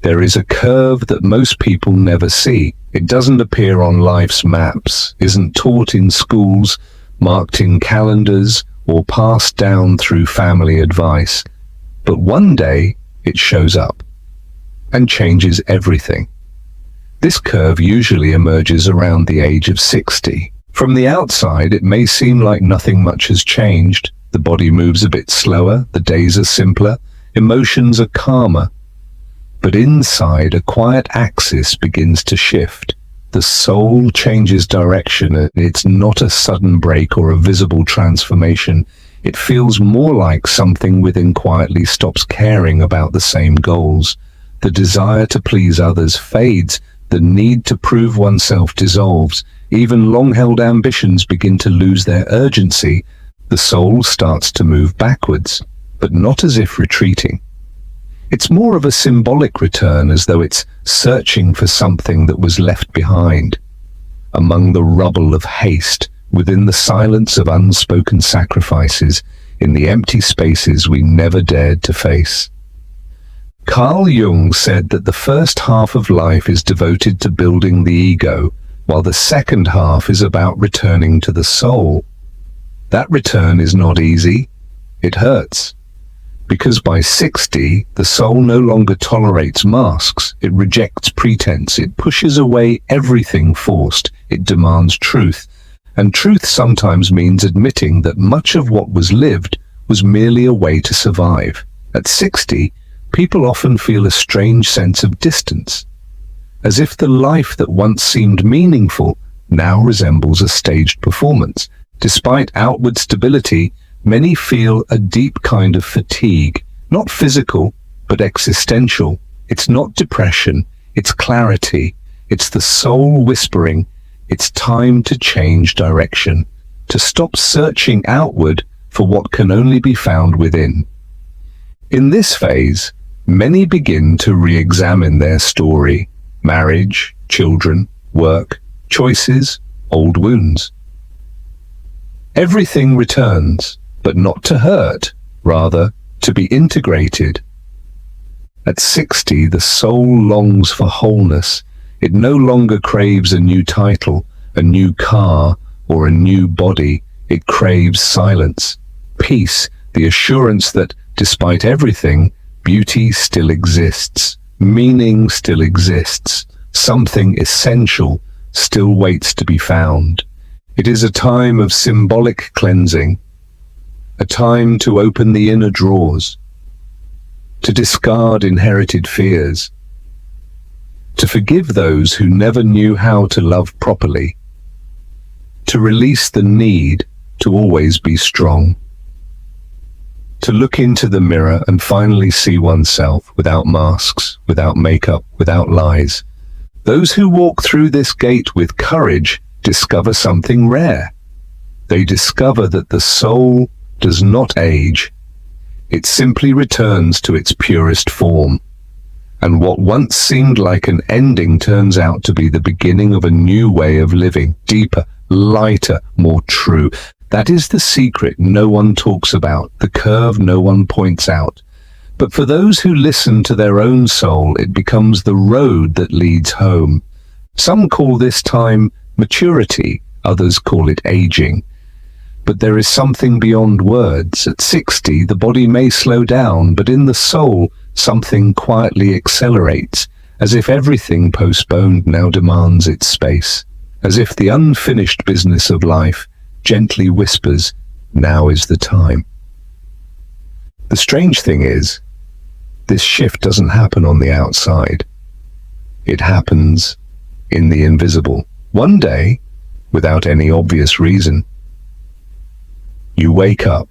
There is a curve that most people never see. It doesn't appear on life's maps, isn't taught in schools, marked in calendars, or passed down through family advice. But one day, it shows up and changes everything. This curve usually emerges around the age of 60. From the outside, it may seem like nothing much has changed. The body moves a bit slower, the days are simpler, emotions are calmer. But inside, a quiet axis begins to shift. The soul changes direction, and it's not a sudden break or a visible transformation. It feels more like something within quietly stops caring about the same goals. The desire to please others fades. The need to prove oneself dissolves. Even long-held ambitions begin to lose their urgency. The soul starts to move backwards, but not as if retreating. It's more of a symbolic return, as though it's searching for something that was left behind. Among the rubble of haste, within the silence of unspoken sacrifices, in the empty spaces we never dared to face. Carl Jung said that the first half of life is devoted to building the ego, while the second half is about returning to the soul. That return is not easy. It hurts. Because by 60, the soul no longer tolerates masks. It rejects pretense. It pushes away everything forced. It demands truth. And truth sometimes means admitting that much of what was lived was merely a way to survive. At 60, people often feel a strange sense of distance, as if the life that once seemed meaningful now resembles a staged performance. Despite outward stability, many feel a deep kind of fatigue, not physical, but existential. It's not depression, it's clarity. It's the soul whispering, it's time to change direction, to stop searching outward for what can only be found within. In this phase, many begin to re-examine their story: marriage, children, work, choices, old wounds. Everything returns, but not to hurt, rather to be integrated. At 60, the soul longs for wholeness. It no longer craves a new title, a new car, or a new body. It craves silence, peace, the assurance that, despite everything, beauty still exists, meaning still exists, something essential still waits to be found. It is a time of symbolic cleansing, a time to open the inner drawers, to discard inherited fears, to forgive those who never knew how to love properly, to release the need to always be strong, to look into the mirror and finally see oneself without masks, without makeup, without lies. Those who walk through this gate with courage discover something rare. They discover that the soul does not age. It simply returns to its purest form. And what once seemed like an ending turns out to be the beginning of a new way of living, deeper, lighter, more true. That is the secret no one talks about, the curve no one points out. But for those who listen to their own soul, it becomes the road that leads home. Some call this time maturity, others call it aging. But there is something beyond words. At 60, the body may slow down, but in the soul, something quietly accelerates, as if everything postponed now demands its space, as if the unfinished business of life gently whispers, now is the time. The strange thing is, this shift doesn't happen on the outside. It happens in the invisible. One day, without any obvious reason, you wake up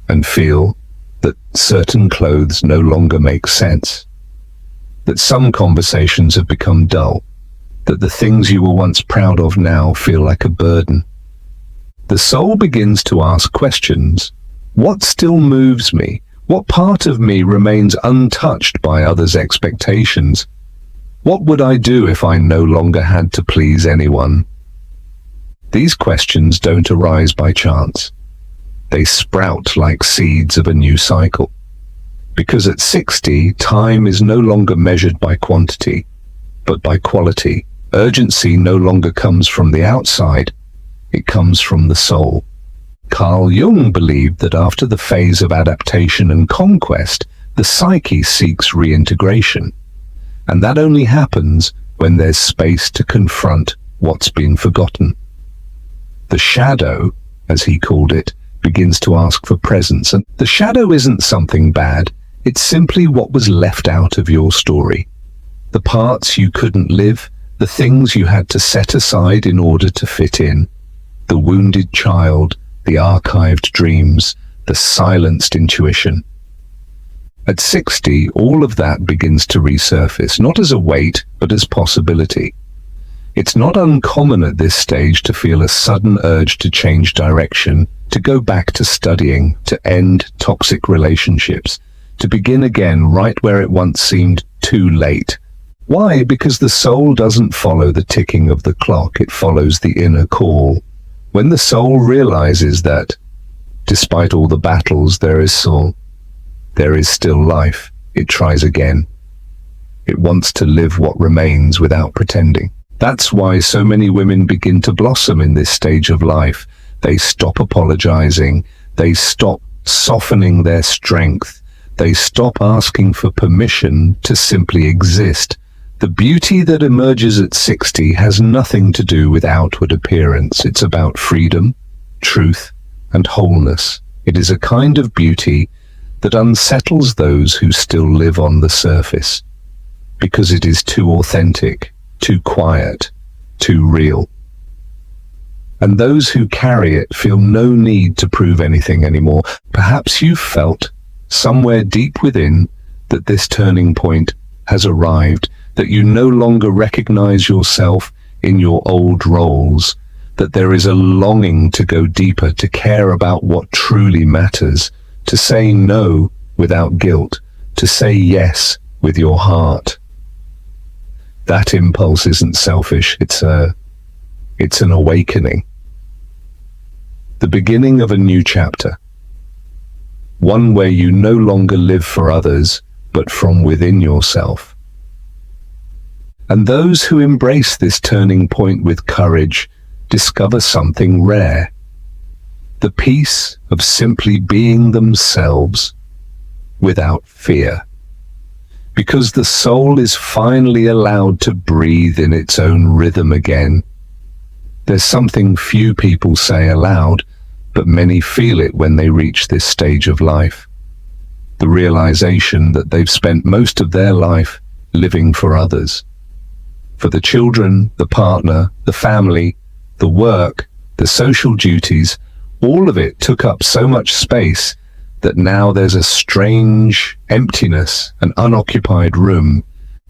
and feel that certain clothes no longer make sense, that some conversations have become dull, that the things you were once proud of now feel like a burden. The soul begins to ask questions. What still moves me? What part of me remains untouched by others' expectations? What would I do if I no longer had to please anyone? These questions don't arise by chance. They sprout like seeds of a new cycle. Because at 60, time is no longer measured by quantity, but by quality. Urgency no longer comes from the outside, it comes from the soul. Carl Jung believed that after the phase of adaptation and conquest, the psyche seeks reintegration. And that only happens when there's space to confront what's been forgotten. The shadow, as he called it, begins to ask for presence. And the shadow isn't something bad, it's simply what was left out of your story. The parts you couldn't live, the things you had to set aside in order to fit in. The wounded child, the archived dreams, the silenced intuition. At 60, all of that begins to resurface, not as a weight, but as possibility. It's not uncommon at this stage to feel a sudden urge to change direction, to go back to studying, to end toxic relationships, to begin again right where it once seemed too late. Why? Because the soul doesn't follow the ticking of the clock, it follows the inner call. When the soul realizes that, despite all the battles there is still life, it tries again. It wants to live what remains without pretending. That's why so many women begin to blossom in this stage of life. They stop apologizing, they stop softening their strength, they stop asking for permission to simply exist. The beauty that emerges at 60 has nothing to do with outward appearance. It's about freedom, truth, and wholeness. It is a kind of beauty that unsettles those who still live on the surface, because it is too authentic, too quiet, too real. And those who carry it feel no need to prove anything anymore. Perhaps you've felt, somewhere deep within, that this turning point has arrived, that you no longer recognize yourself in your old roles, that there is a longing to go deeper, to care about what truly matters, to say no without guilt, to say yes with your heart. That impulse isn't selfish, it's an awakening. The beginning of a new chapter. One where you no longer live for others, but from within yourself. And those who embrace this turning point with courage discover something rare. The peace of simply being themselves without fear. Because the soul is finally allowed to breathe in its own rhythm again. There's something few people say aloud, but many feel it when they reach this stage of life. The realization that they've spent most of their life living for others. For the children, the partner, the family, the work, the social duties, all of it took up so much space that now there's a strange emptiness, an unoccupied room,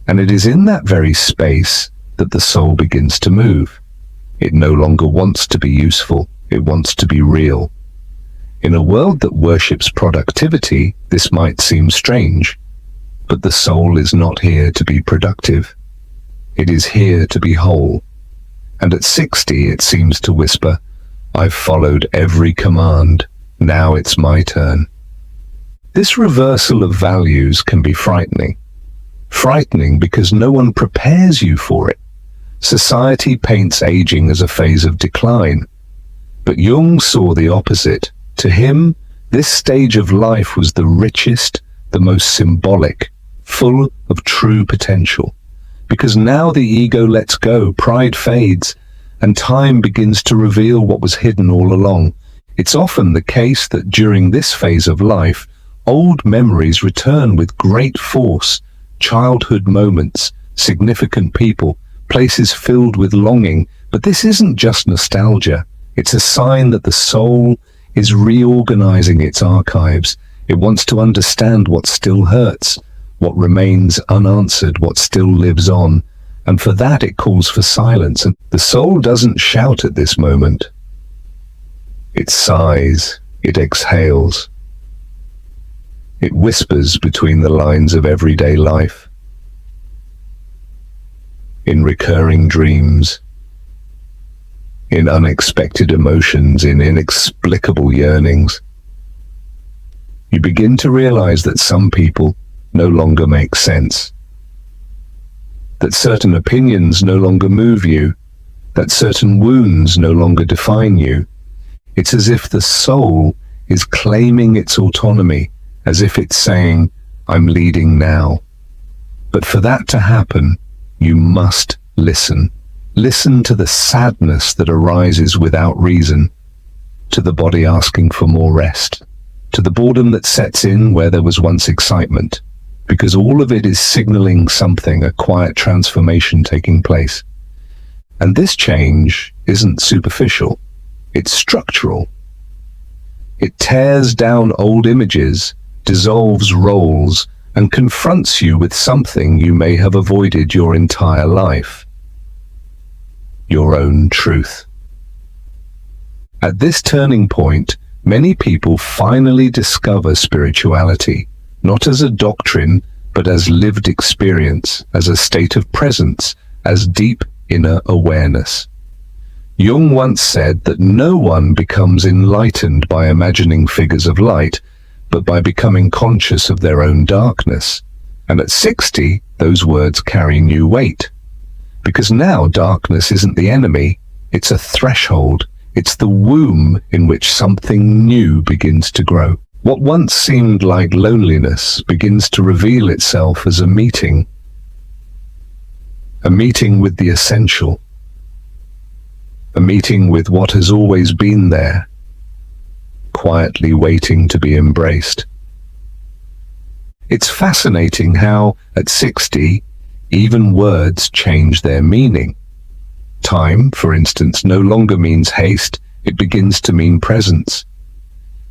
and it is in that very space that the soul begins to move. It no longer wants to be useful, it wants to be real. In a world that worships productivity, this might seem strange, but the soul is not here to be productive. It is here to be whole. And at 60 it seems to whisper, I've followed every command, now it's my turn. This reversal of values can be frightening. Frightening because no one prepares you for it. Society paints aging as a phase of decline. But Jung saw the opposite. To him, this stage of life was the richest, the most symbolic, full of true potential. Because now the ego lets go, pride fades, and time begins to reveal what was hidden all along. It's often the case that during this phase of life, old memories return with great force, childhood moments, significant people, places filled with longing. But this isn't just nostalgia. It's a sign that the soul is reorganizing its archives. It wants to understand what still hurts, what remains unanswered, what still lives on. And for that it calls for silence. And the soul doesn't shout at this moment. It sighs, it exhales. It whispers between the lines of everyday life, in recurring dreams, in unexpected emotions, in inexplicable yearnings. You begin to realize that some people no longer make sense, that certain opinions no longer move you, that certain wounds no longer define you. It's as if the soul is claiming its autonomy, as if it's saying, I'm leading now. But for that to happen, you must listen. Listen to the sadness that arises without reason, to the body asking for more rest, to the boredom that sets in where there was once excitement, because all of it is signaling something, a quiet transformation taking place. And this change isn't superficial, it's structural. It tears down old images, dissolves roles, and confronts you with something you may have avoided your entire life: your own truth. At this turning point, many people finally discover spirituality, not as a doctrine, but as lived experience, as a state of presence, as deep inner awareness. Jung once said that no one becomes enlightened by imagining figures of light, but by becoming conscious of their own darkness. And at 60, those words carry new weight. Because now darkness isn't the enemy, it's a threshold. It's the womb in which something new begins to grow. What once seemed like loneliness begins to reveal itself as a meeting with the essential, a meeting with what has always been there, quietly waiting to be embraced. It's fascinating how, at 60, even words change their meaning. Time, for instance, no longer means haste, it begins to mean presence.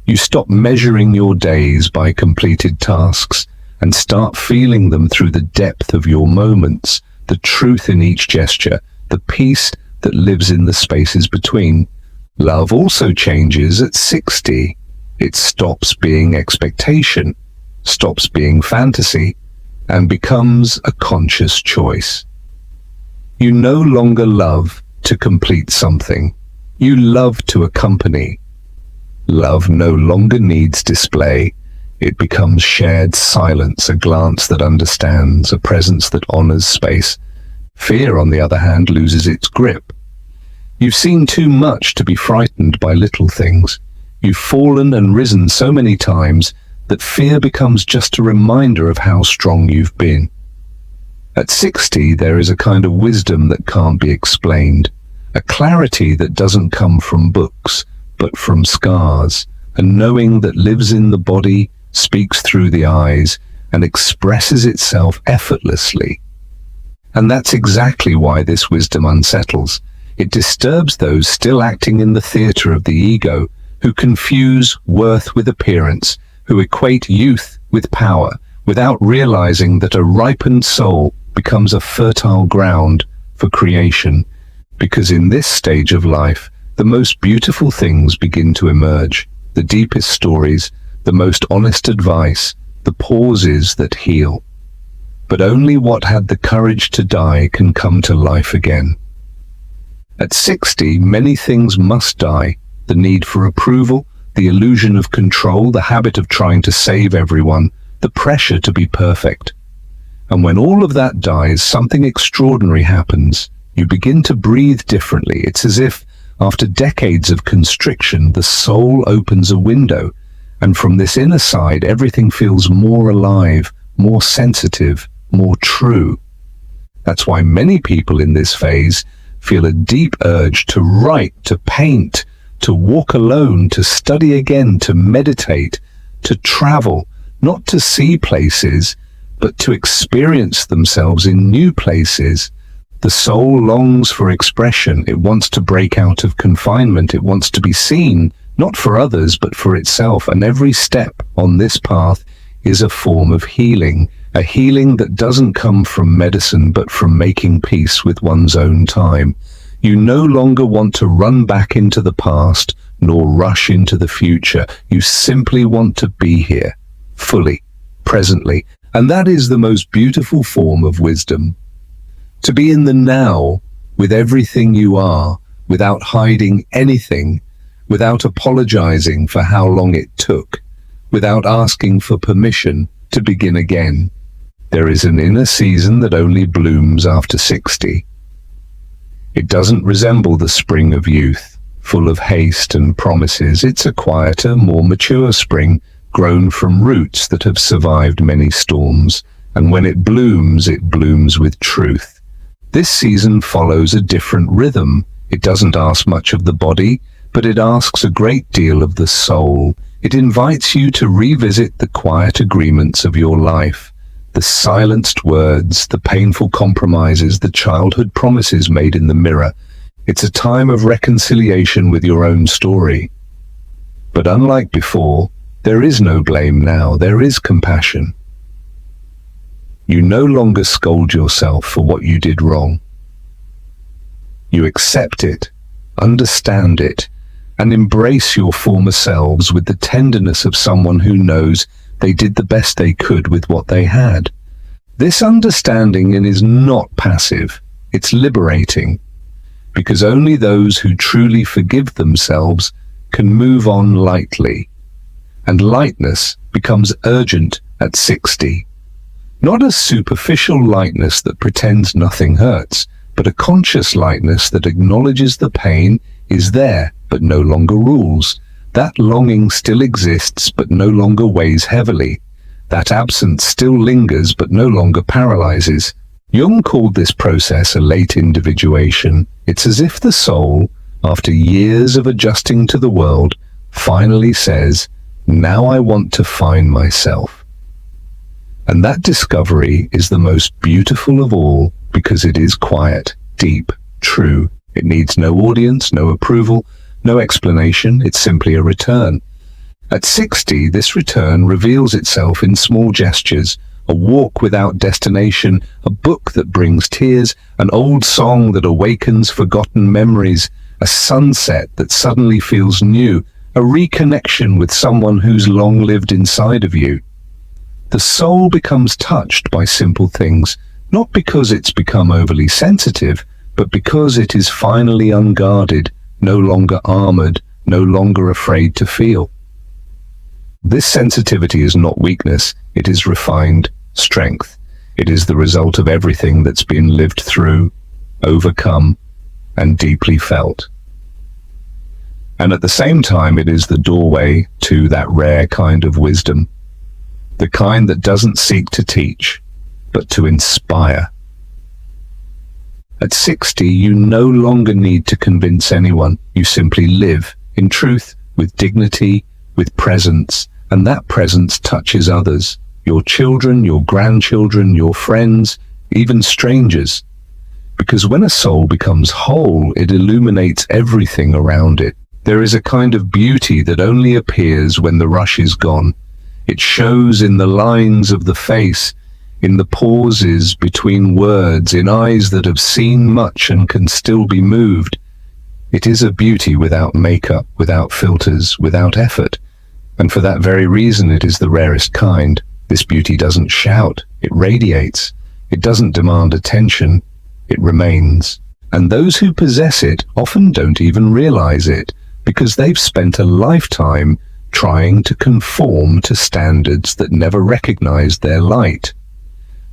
You stop measuring your days by completed tasks and start feeling them through the depth of your moments, the truth in each gesture, the peace that lives in the spaces between. Love also changes at 60. It stops being expectation, stops being fantasy, and becomes a conscious choice. You no longer love to complete something. You love to accompany. Love no longer needs display. It becomes shared silence, a glance that understands, a presence that honors space. Fear, on the other hand, loses its grip. You've seen too much to be frightened by little things. You've fallen and risen so many times that fear becomes just a reminder of how strong you've been. At 60, there is a kind of wisdom that can't be explained, a clarity that doesn't come from books, but from scars, a knowing that lives in the body, speaks through the eyes, and expresses itself effortlessly. And that's exactly why this wisdom unsettles. It disturbs those still acting in the theater of the ego, who confuse worth with appearance, who equate youth with power, without realizing that a ripened soul becomes a fertile ground for creation. Because in this stage of life, the most beautiful things begin to emerge, the deepest stories, the most honest advice, the pauses that heal. But only what had the courage to die can come to life again. At 60, many things must die: the need for approval, the illusion of control, the habit of trying to save everyone, the pressure to be perfect. And when all of that dies, something extraordinary happens. You begin to breathe differently. It's as if, after decades of constriction, the soul opens a window, and from this inner side, everything feels more alive, more sensitive, more true. That's why many people in this phase feel a deep urge to write, to paint, to walk alone, to study again, to meditate, to travel, not to see places, but to experience themselves in new places. The soul longs for expression. It wants to break out of confinement. It wants to be seen, not for others, but for itself. And every step on this path is a form of healing, a healing that doesn't come from medicine, but from making peace with one's own time. You no longer want to run back into the past, nor rush into the future. You simply want to be here, fully, presently. And that is the most beautiful form of wisdom. To be in the now, with everything you are, without hiding anything, without apologizing for how long it took, without asking for permission to begin again. There is an inner season that only blooms after 60. It doesn't resemble the spring of youth, full of haste and promises. It's a quieter, more mature spring, grown from roots that have survived many storms, and when it blooms with truth. This season follows a different rhythm. It doesn't ask much of the body, but it asks a great deal of the soul. It invites you to revisit the quiet agreements of your life, the silenced words, the painful compromises, the childhood promises made in the mirror. It's a time of reconciliation with your own story. But unlike before, there is no blame now, there is compassion. You no longer scold yourself for what you did wrong. You accept it, understand it, and embrace your former selves with the tenderness of someone who knows they did the best they could with what they had. This understanding is not passive, it's liberating, because only those who truly forgive themselves can move on lightly. And lightness becomes urgent at 60. Not a superficial lightness that pretends nothing hurts, but a conscious lightness that acknowledges the pain is there, but no longer rules. That longing still exists, but no longer weighs heavily. That absence still lingers, but no longer paralyzes. Jung called this process a late individuation. It's as if the soul, after years of adjusting to the world, finally says, "Now I want to find myself." And that discovery is the most beautiful of all, because it is quiet, deep, true. It needs no audience, no approval, no explanation. It's simply a return. At 60, this return reveals itself in small gestures, a walk without destination, a book that brings tears, an old song that awakens forgotten memories, a sunset that suddenly feels new, a reconnection with someone who's long lived inside of you. The soul becomes touched by simple things, not because it's become overly sensitive, but because it is finally unguarded, no longer armored, no longer afraid to feel. This sensitivity is not weakness, it is refined strength. It is the result of everything that's been lived through, overcome, and deeply felt. And at the same time, it is the doorway to that rare kind of wisdom, the kind that doesn't seek to teach, but to inspire. At 60, you no longer need to convince anyone. You simply live in truth, with dignity, with presence, and that presence touches others, your children, your grandchildren, your friends, even strangers. Because when a soul becomes whole, it illuminates everything around it. There is a kind of beauty that only appears when the rush is gone. It shows in the lines of the face, in the pauses between words, in eyes that have seen much and can still be moved. It is a beauty without makeup, without filters, without effort. And for that very reason, it is the rarest kind. This beauty doesn't shout, it radiates. It doesn't demand attention, it remains. And those who possess it often don't even realize it, because they've spent a lifetime trying to conform to standards that never recognized their light.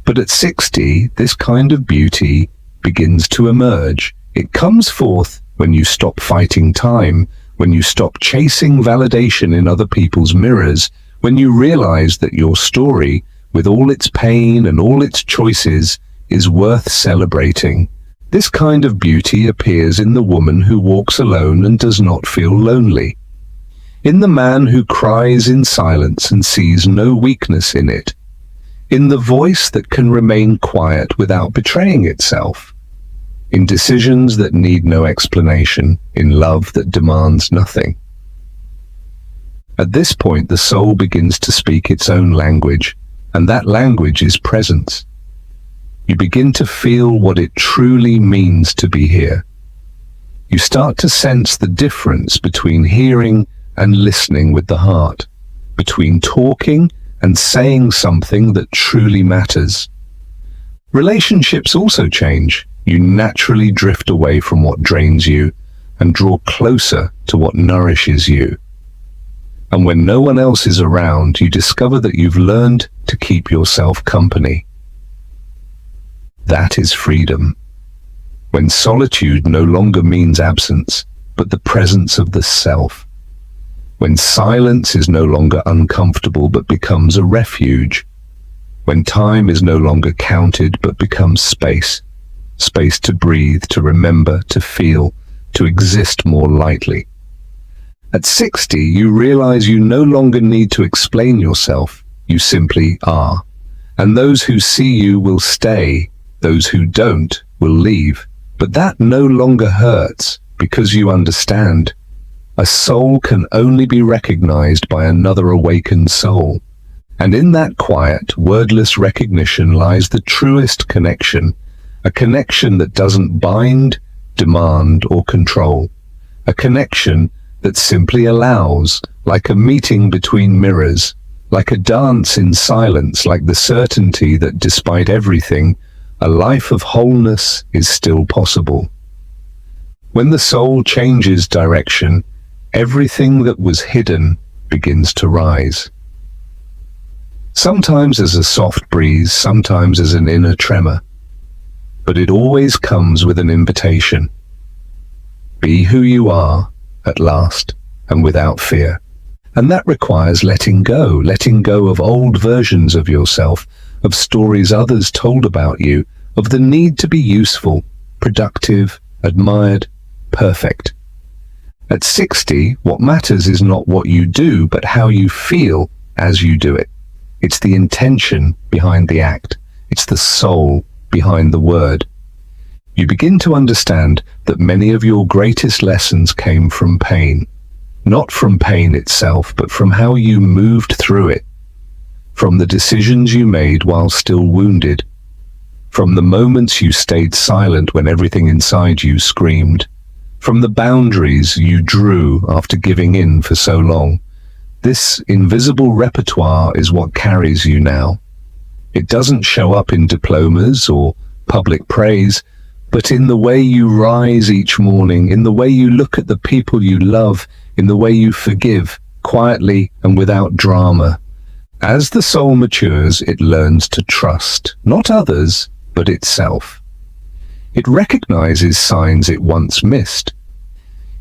But at 60, this kind of beauty begins to emerge. It comes forth when you stop fighting time, when you stop chasing validation in other people's mirrors, when you realize that your story, with all its pain and all its choices, is worth celebrating. This kind of beauty appears in the woman who walks alone and does not feel lonely, in the man who cries in silence and sees no weakness in it, in the voice that can remain quiet without betraying itself, in decisions that need no explanation, in love that demands nothing. At this point, the soul begins to speak its own language, and that language is presence. You begin to feel what it truly means to be here. You start to sense the difference between hearing and listening with the heart, between talking and saying something that truly matters. Relationships also change. You naturally drift away from what drains you and draw closer to what nourishes you. And when no one else is around, you discover that you've learned to keep yourself company. That is freedom. When solitude no longer means absence, but the presence of the self. When silence is no longer uncomfortable, but becomes a refuge. When time is no longer counted, but becomes space. Space to breathe, to remember, to feel, to exist more lightly. At 60, you realize you no longer need to explain yourself. You simply are. And those who see you will stay. Those who don't will leave. But that no longer hurts, because you understand. A soul can only be recognized by another awakened soul. And in that quiet, wordless recognition lies the truest connection, a connection that doesn't bind, demand, or control. A connection that simply allows, like a meeting between mirrors, like a dance in silence, like the certainty that despite everything, a life of wholeness is still possible. When the soul changes direction, everything that was hidden begins to rise. Sometimes as a soft breeze, sometimes as an inner tremor, but it always comes with an invitation. Be who you are at last, and without fear. And that requires letting go of old versions of yourself, of stories others told about you, of the need to be useful, productive, admired, perfect. At 60, what matters is not what you do, but how you feel as you do it. It's the intention behind the act. It's the soul behind the word. You begin to understand that many of your greatest lessons came from pain. Not from pain itself, but from how you moved through it. From the decisions you made while still wounded. From the moments you stayed silent when everything inside you screamed. From the boundaries you drew after giving in for so long. This invisible repertoire is what carries you now. It doesn't show up in diplomas or public praise, but in the way you rise each morning, in the way you look at the people you love, in the way you forgive, quietly and without drama. As the soul matures, it learns to trust, not others, but itself. It recognizes signs it once missed.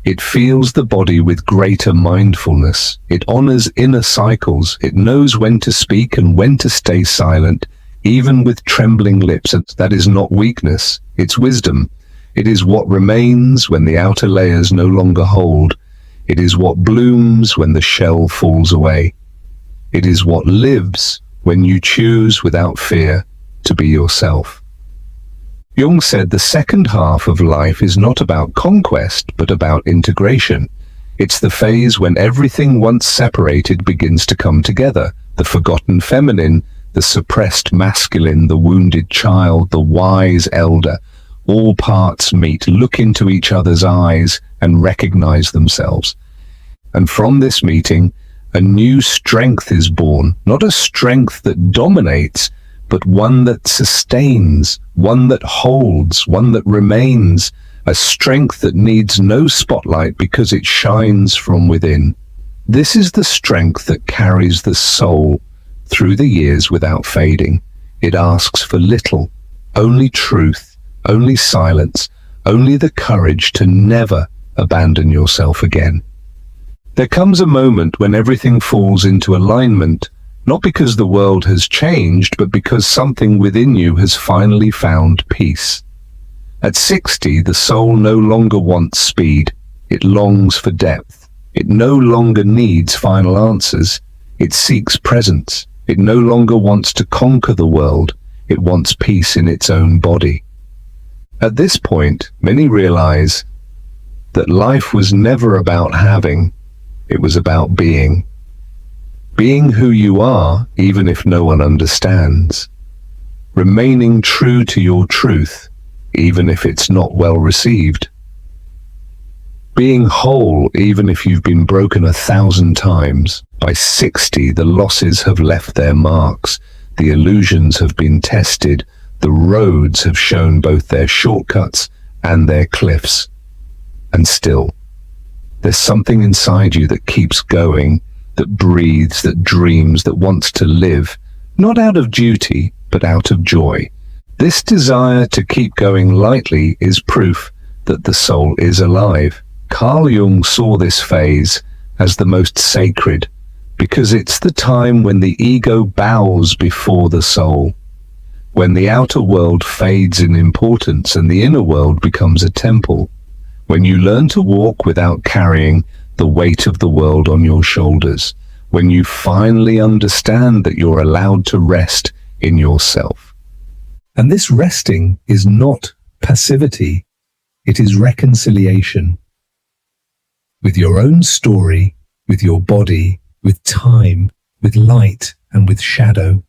It feels the body with greater mindfulness. It honors inner cycles. It knows when to speak and when to stay silent, even with trembling lips. And that is not weakness, it's wisdom. It is what remains when the outer layers no longer hold. It is what blooms when the shell falls away. It is what lives when you choose without fear to be yourself. Jung said the second half of life is not about conquest, but about integration. It's the phase when everything once separated begins to come together. The forgotten feminine, the suppressed masculine, the wounded child, the wise elder. All parts meet, look into each other's eyes, and recognize themselves. And from this meeting, a new strength is born, not a strength that dominates, but one that sustains, one that holds, one that remains, a strength that needs no spotlight because it shines from within. This is the strength that carries the soul through the years without fading. It asks for little, only truth, only silence, only the courage to never abandon yourself again. There comes a moment when everything falls into alignment, not because the world has changed, but because something within you has finally found peace. At 60, the soul no longer wants speed. It longs for depth. It no longer needs final answers. It seeks presence. It no longer wants to conquer the world. It wants peace in its own body. At this point, many realize that life was never about having. It was about being. Being who you are, even if no one understands. Remaining true to your truth, even if it's not well received. Being whole, even if you've been broken 1,000 times. By 60, the losses have left their marks. The illusions have been tested. The roads have shown both their shortcuts and their cliffs. And still, there's something inside you that keeps going, that breathes, that dreams, that wants to live, not out of duty, but out of joy. This desire to keep going lightly is proof that the soul is alive. Carl Jung saw this phase as the most sacred, because it's the time when the ego bows before the soul, when the outer world fades in importance and the inner world becomes a temple, when you learn to walk without carrying the weight of the world on your shoulders, when you finally understand that you're allowed to rest in yourself. And this resting is not passivity, it is reconciliation with your own story, with your body, with time, with light, and with shadow.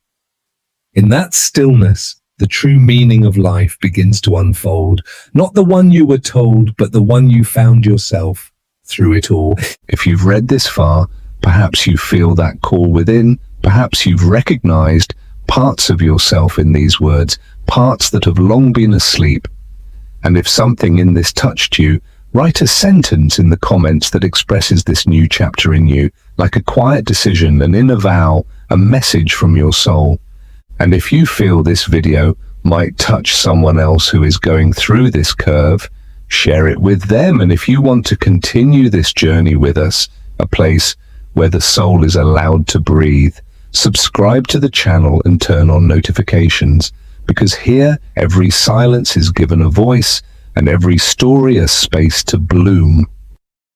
In that stillness, the true meaning of life begins to unfold, not the one you were told, but the one you found yourself through it all. If you've read this far, perhaps you feel that call within, perhaps you've recognized parts of yourself in these words, parts that have long been asleep. And if something in this touched you, write a sentence in the comments that expresses this new chapter in you, like a quiet decision, an inner vow, a message from your soul. And if you feel this video might touch someone else who is going through this curve, share it with them. And if you want to continue this journey with us, a place where the soul is allowed to breathe, subscribe to the channel and turn on notifications, because here every silence is given a voice and every story a space to bloom.